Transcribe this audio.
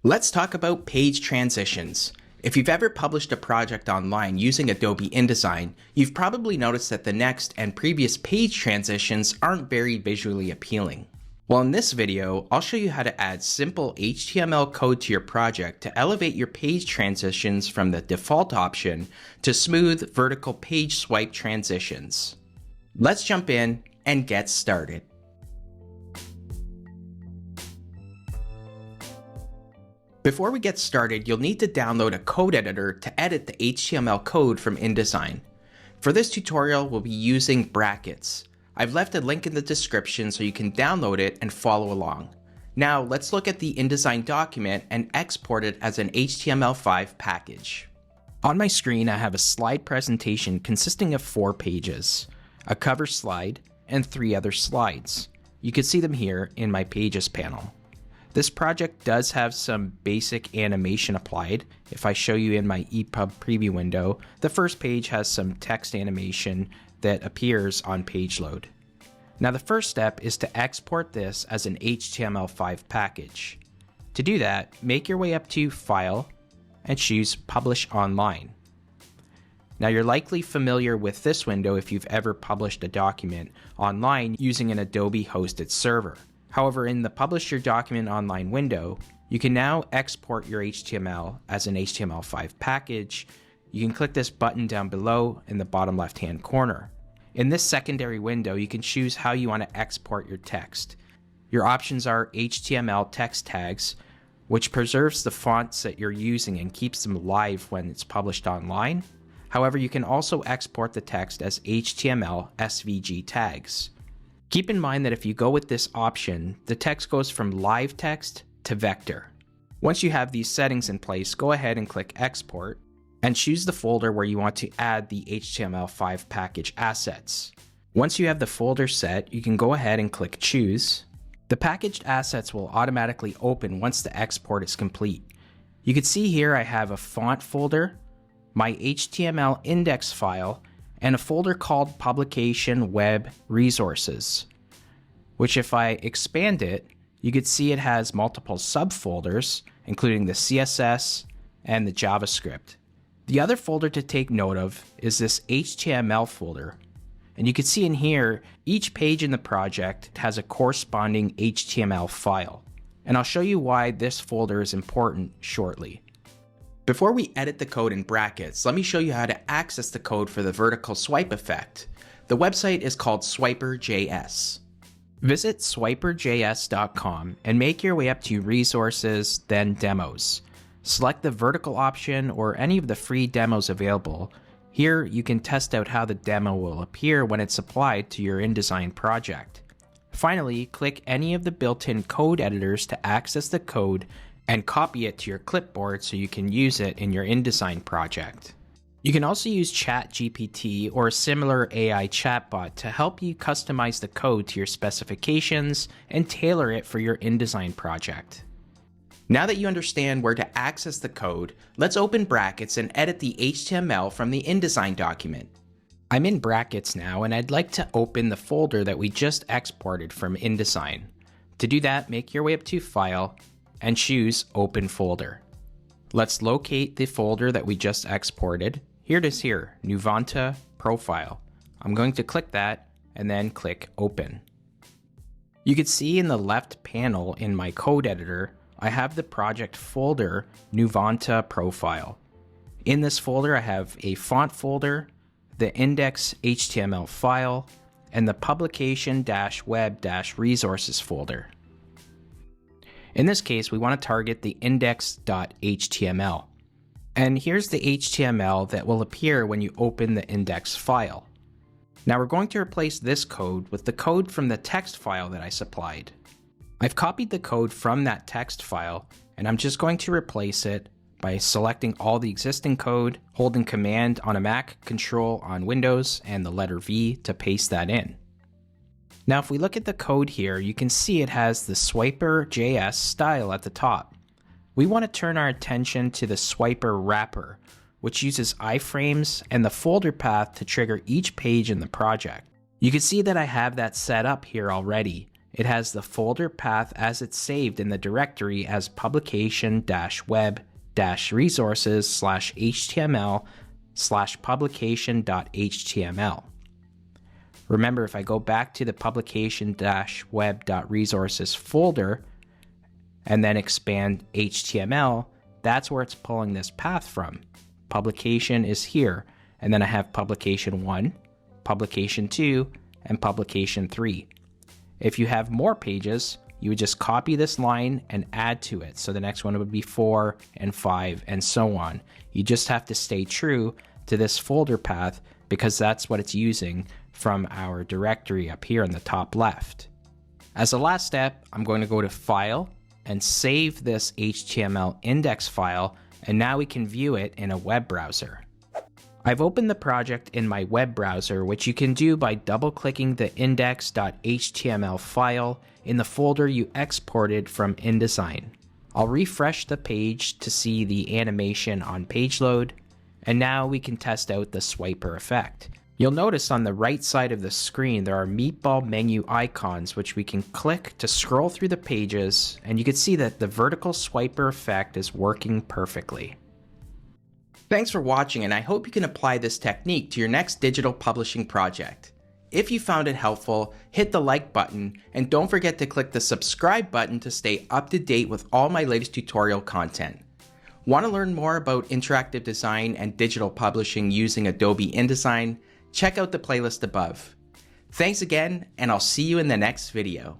Let's talk about page transitions. If you've ever published a project online using Adobe InDesign, you've probably noticed that the next and previous page transitions aren't very visually appealing. Well, in this video, I'll show you how to add simple HTML code to your project to elevate your page transitions from the default option to smooth vertical page swipe transitions. Let's jump in and get started. Before we get started, you'll need to download a code editor to edit the HTML code from InDesign. For this tutorial, we'll be using brackets. I've left a link in the description so you can download it and follow along. Now let's look at the InDesign document and export it as an HTML5 package. On my screen, I have a slide presentation consisting of 4 pages, a cover slide, and 3 other slides. You can see them here in my Pages panel. This project does have some basic animation applied. If I show you in my EPUB preview window, the first page has some text animation that appears on page load. Now the first step is to export this as an HTML5 package. To do that, make your way up to File and choose Publish Online. Now you're likely familiar with this window if you've ever published a document online using an Adobe hosted server. However, in the Publish Your Document Online window, you can now export your HTML as an HTML5 package. You can click this button down below in the bottom left-hand corner. In this secondary window, you can choose how you want to export your text. Your options are HTML text tags, which preserves the fonts that you're using and keeps them live when it's published online. However, you can also export the text as HTML SVG tags. Keep in mind that if you go with this option, the text goes from live text to vector. Once you have these settings in place, go ahead and click Export and choose the folder where you want to add the HTML5 package assets. Once you have the folder set, you can go ahead and click Choose. The packaged assets will automatically open once the export is complete. You can see here I have a font folder, my HTML index file, and a folder called Publication Web Resources, which if I expand it, you could see it has multiple subfolders, including the CSS and the JavaScript. The other folder to take note of is this HTML folder. And you can see in here, each page in the project has a corresponding HTML file. And I'll show you why this folder is important shortly. Before we edit the code in brackets, let me show you how to access the code for the vertical swipe effect. The website is called Swiper.js. Visit swiper.js.com and make your way up to Resources, then Demos. Select the vertical option or any of the free demos available. Here you can test out how the demo will appear when it's applied to your InDesign project. Finally, click any of the built-in code editors to access the code and copy it to your clipboard so you can use it in your InDesign project. You can also use ChatGPT or a similar AI chatbot to help you customize the code to your specifications and tailor it for your InDesign project. Now that you understand where to access the code, let's open brackets and edit the HTML from the InDesign document. I'm in brackets now and I'd like to open the folder that we just exported from InDesign. To do that, make your way up to File and choose Open Folder. Let's locate the folder that we just exported. Here it is here, Nuvanta Profile. I'm going to click that and then click Open. You can see in the left panel in my code editor, I have the project folder Nuvanta Profile. In this folder, I have a font folder, the index HTML file, and the publication-web-resources folder. In this case, we want to target the index.html. And here's the HTML that will appear when you open the index file. Now we're going to replace this code with the code from the text file that I supplied. I've copied the code from that text file, and I'm just going to replace it by selecting all the existing code, holding Command on a Mac, Control on Windows, and the letter V to paste that in. Now if we look at the code here, you can see it has the Swiper.js style at the top. We want to turn our attention to the Swiper wrapper, which uses iframes and the folder path to trigger each page in the project. You can see that I have that set up here already, it has the folder path as it's saved in the directory as publication-web-resources/html/publication.html. Remember, if I go back to the publication-web.resources folder and then expand HTML, that's where it's pulling this path from. Publication is here, and then I have publication 1, publication 2, and publication 3. If you have more pages, you would just copy this line and add to it. So the next one would be 4 and 5 and so on. You just have to stay true to this folder path because that's what it's using from our directory up here in the top left. As a last step, I'm going to go to File and save this HTML index file, and now we can view it in a web browser. I've opened the project in my web browser, which you can do by double-clicking the index.html file in the folder you exported from InDesign. I'll refresh the page to see the animation on page load, and now we can test out the swiper effect. You'll notice on the right side of the screen there are meatball menu icons which we can click to scroll through the pages, and you can see that the vertical swiper effect is working perfectly. Thanks for watching, and I hope you can apply this technique to your next digital publishing project. If you found it helpful, hit the like button, and don't forget to click the subscribe button to stay up to date with all my latest tutorial content. Want to learn more about interactive design and digital publishing using Adobe InDesign? Check out the playlist above. Thanks again, and I'll see you in the next video.